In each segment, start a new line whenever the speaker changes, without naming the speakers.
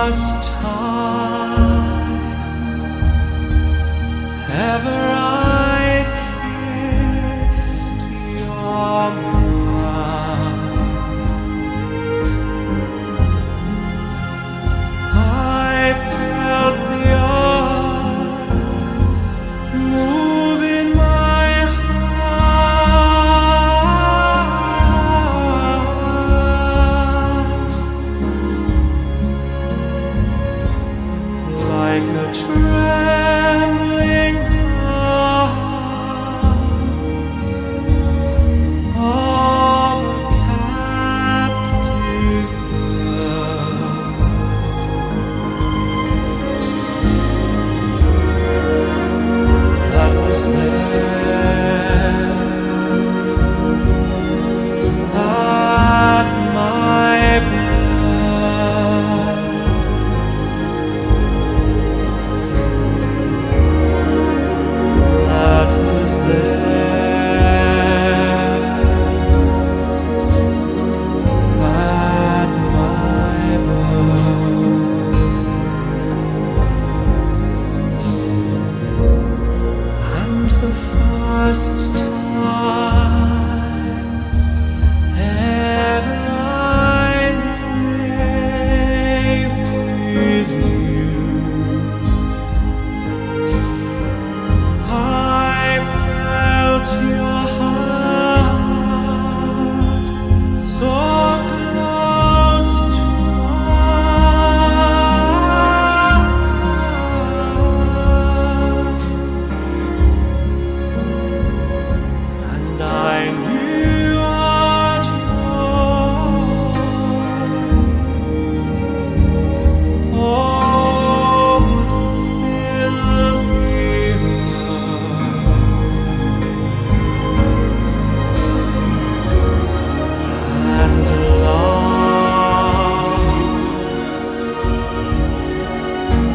first time ever I kissed your mouth, I felt the earth move in my heart, like a trembling heart of a captive bird. That was there at my birth. That was there at my birth. And the first time ever I lay with you, I felt your heart so close to mine, and I knew what would fill the earth. And last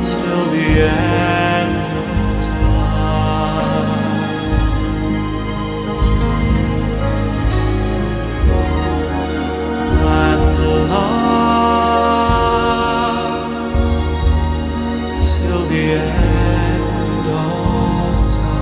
till the end of time, and last till the end of time.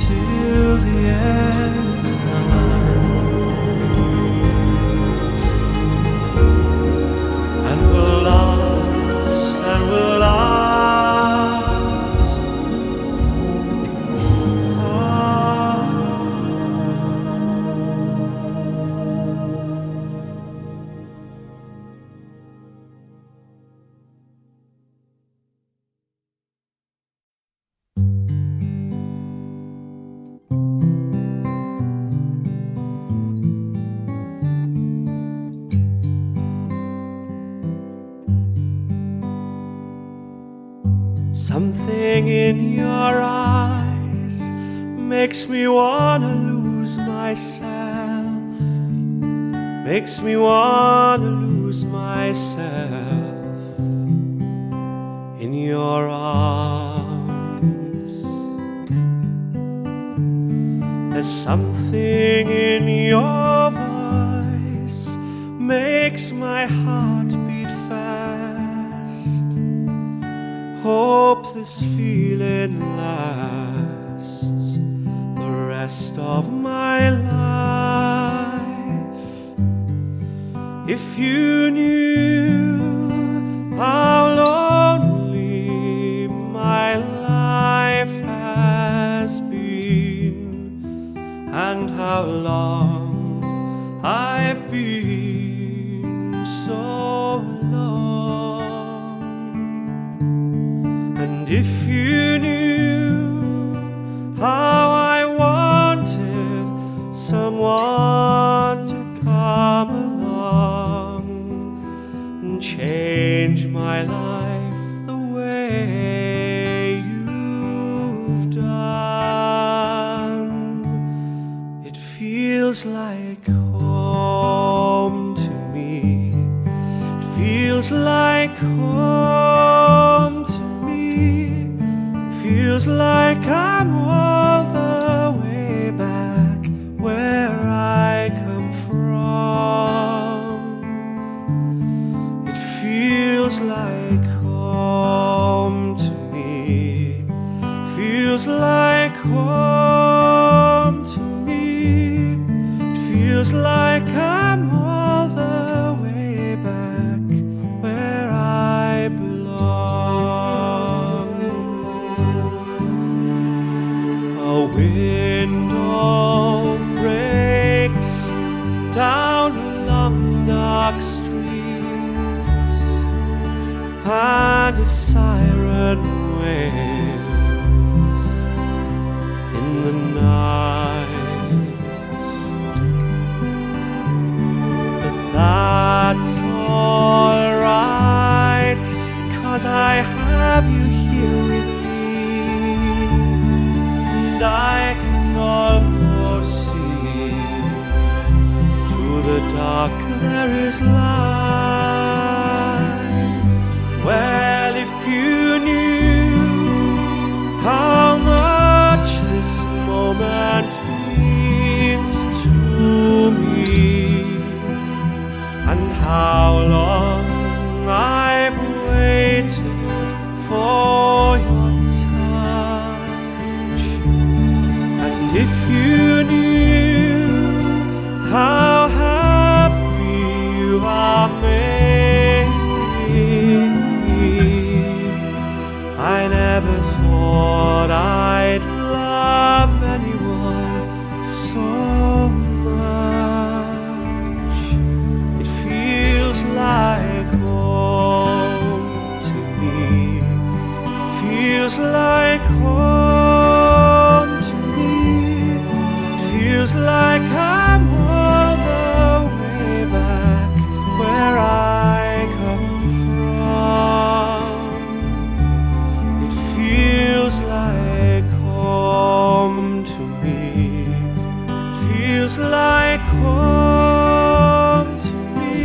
Till the end of time, and we'll last, and we'll last. Something in your eyes makes me wanna lose myself, makes me wanna lose myself in your arms. There's something in your voice makes my heart beat fast. Hope this feeling lasts the rest of my life. If you knew how lonely my life has been, and how long I've been so alone, and if you knew how I wanted someone to come along and change my life the way you've done, it feels feels like home to me. It feels like home to me. It feels like I'm all the way back where I come from. It feels like home to me. Feels like home to me. It feels like I'm all the way back where I belong. A window breaks down along dark streets, and a siren wails in the night. But that's alright, 'cause I have you here with me, and I can almost see through the dark there is light. Well, if you knew how much this moment means to me, and how long I've waited for your touch, and if you knew how happy you are making me, I never thought I'd love anyone so much. It feels like home to me. Feels like home to me. Feels like I'm all the way back where I come from. It feels like home to me. Feels like home to me.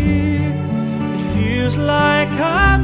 It feels like I'm